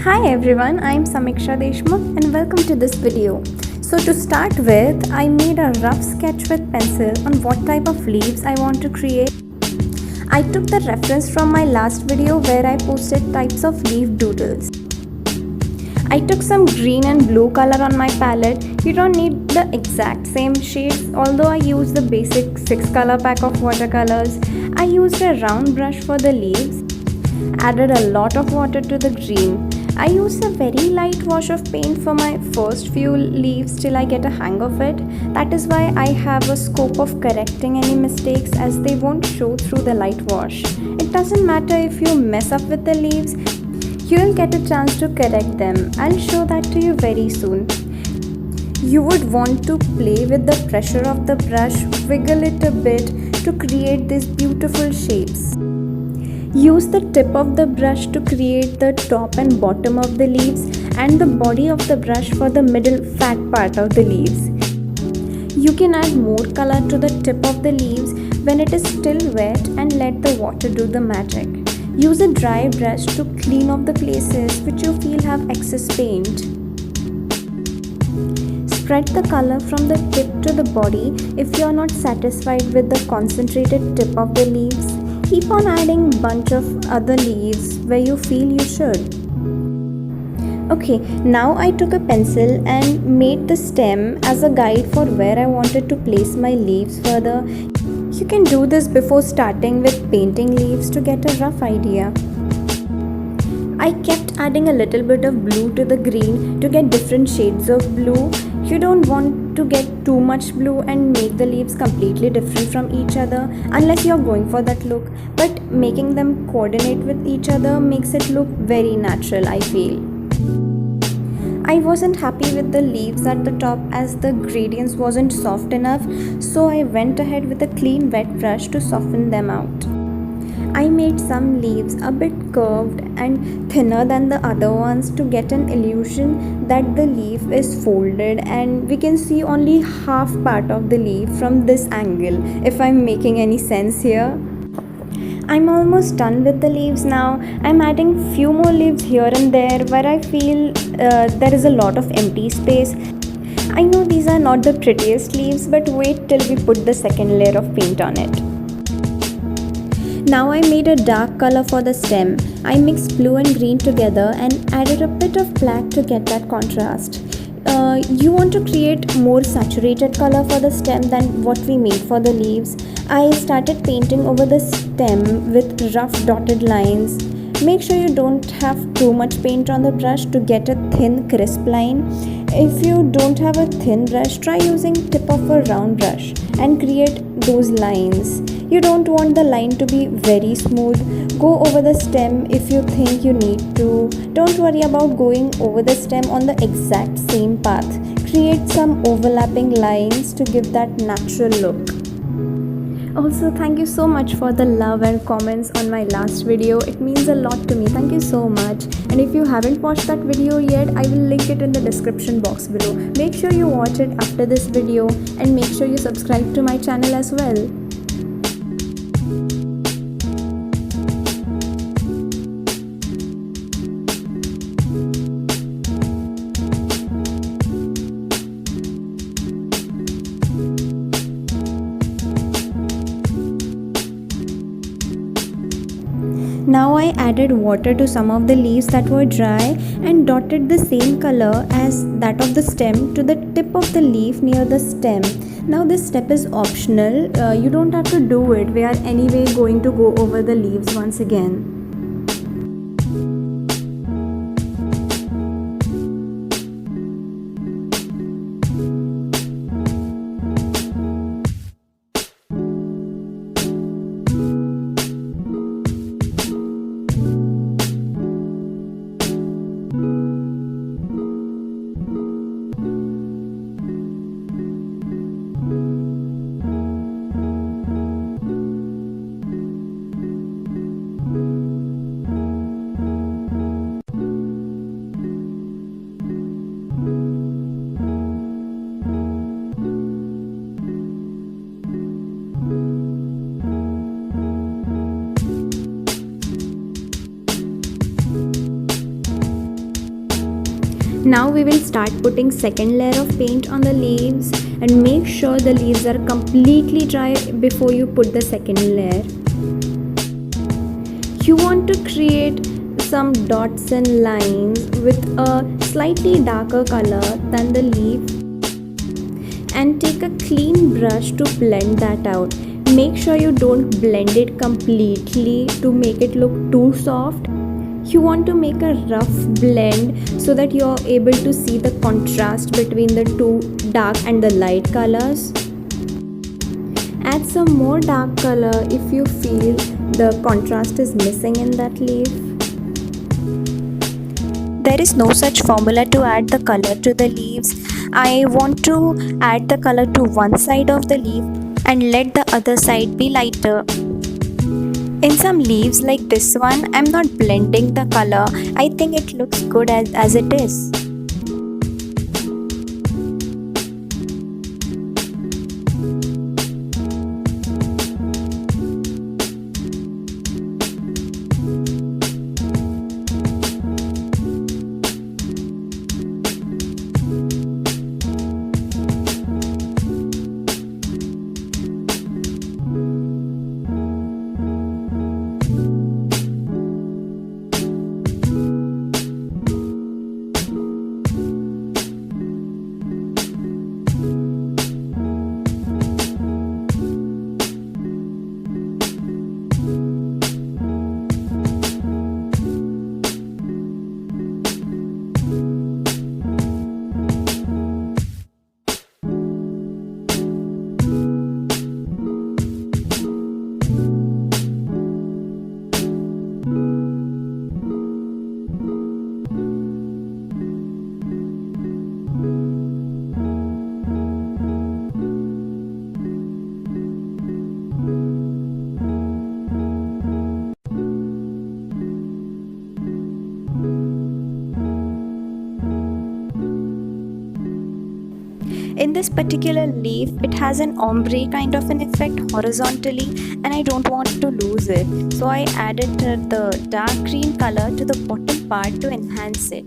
Hi everyone, I'm Samiksha Deshmukh and welcome to this video. So to start with, I made a rough sketch with pencil on what type of leaves I want to create. I took the reference from my last video where I posted types of leaf doodles. I took some green and blue color on my palette. You don't need the exact same shades, although I used the basic 6 color pack of watercolors. I used a round brush for the leaves, added a lot of water to the green. I used a very light wash of paint for my first few leaves till I get a hang of it. That is why I have a scope of correcting any mistakes as they won't show through the light wash. It doesn't matter if you mess up with the leaves, you'll get a chance to correct them. I'll show that to you very soon. You would want to play with the pressure of the brush, wiggle it a bit to create these beautiful shapes. Use the tip of the brush to create the top and bottom of the leaves and the body of the brush for the middle fat part of the leaves. You can add more color to the tip of the leaves when it is still wet and let the water do the magic. Use a dry brush to clean off the places which you feel have excess paint. Spread the color from the tip to the body if you are not satisfied with the concentrated tip of the leaves. Keep on adding bunch of other leaves where you feel you should. Okay, now I took a pencil and made the stem as a guide for where I wanted to place my leaves further. You can do this before starting with painting leaves to get a rough idea. I kept adding a little bit of blue to the green to get different shades of blue. You don't want to get too much blue and make the leaves completely different from each other unless you're going for that look, but making them coordinate with each other makes it look very natural, I feel. I wasn't happy with the leaves at the top as the gradients wasn't soft enough, so I went ahead with a clean wet brush to soften them out. I made some leaves a bit curved and thinner than the other ones to get an illusion that the leaf is folded and we can see only half part of the leaf from this angle, if I'm making any sense here. I'm almost done with the leaves now. I'm adding few more leaves here and there where I feel there is a lot of empty space. I know these are not the prettiest leaves, but wait till we put the second layer of paint on it. Now I made a dark color for the stem. I mixed blue and green together and added a bit of black to get that contrast. You want to create more saturated color for the stem than what we made for the leaves. I started painting over the stem with rough dotted lines. Make sure you don't have too much paint on the brush to get a thin crisp line. If you don't have a thin brush, try using tip of a round brush and create those lines. You don't want the line to be very smooth. Go over the stem if you think you need to. Don't worry about going over the stem on the exact same path. Create some overlapping lines to give that natural look. Also, thank you so much for the love and comments on my last video. It means a lot to me. Thank you so much. And if you haven't watched that video yet, I will link it in the description box below. Make sure you watch it after this video and make sure you subscribe to my channel as well. Now I added water to some of the leaves that were dry and dotted the same color as that of the stem to the tip of the leaf near the stem. Now this step is optional, you don't have to do it. We are anyway going to go over the leaves once again. Now we will start putting second layer of paint on the leaves, and make sure the leaves are completely dry before you put the second layer. You want to create some dots and lines with a slightly darker color than the leaf, and take a clean brush to blend that out. Make sure you don't blend it completely to make it look too soft. You want to make a rough blend so that you're able to see the contrast between the two dark and the light colors. Add some more dark color if you feel the contrast is missing in that leaf. There is no such formula to add the color to the leaves. I want to add the color to one side of the leaf and let the other side be lighter. In some leaves like this one, I'm not blending the color. I think it looks good as it is. In this particular leaf, it has an ombre kind of an effect horizontally, and I don't want to lose it. So I added the dark green color to the bottom part to enhance it.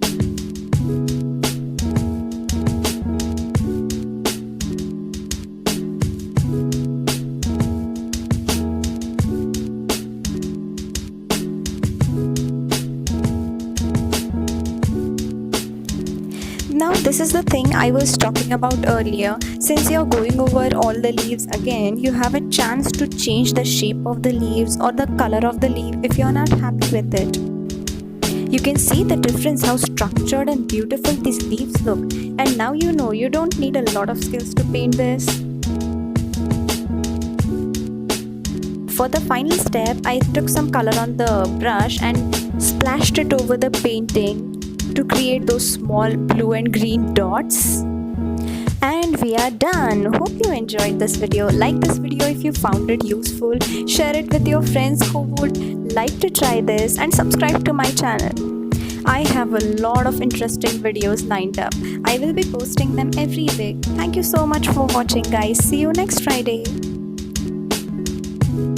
Now this is the thing I was talking about earlier. Since you're going over all the leaves again, you have a chance to change the shape of the leaves or the color of the leaf if you're not happy with it. You can see the difference, how structured and beautiful these leaves look. And now you know you don't need a lot of skills to paint this. For the final step, I took some color on the brush and splashed it over the painting to create those small blue and green dots. And we are done. Hope you enjoyed this video. Like this video if you found it useful. Share it with your friends who would like to try this, and subscribe to my channel. I have a lot of interesting videos lined up. I will be posting them every week. Thank you so much for watching, guys. See you next Friday.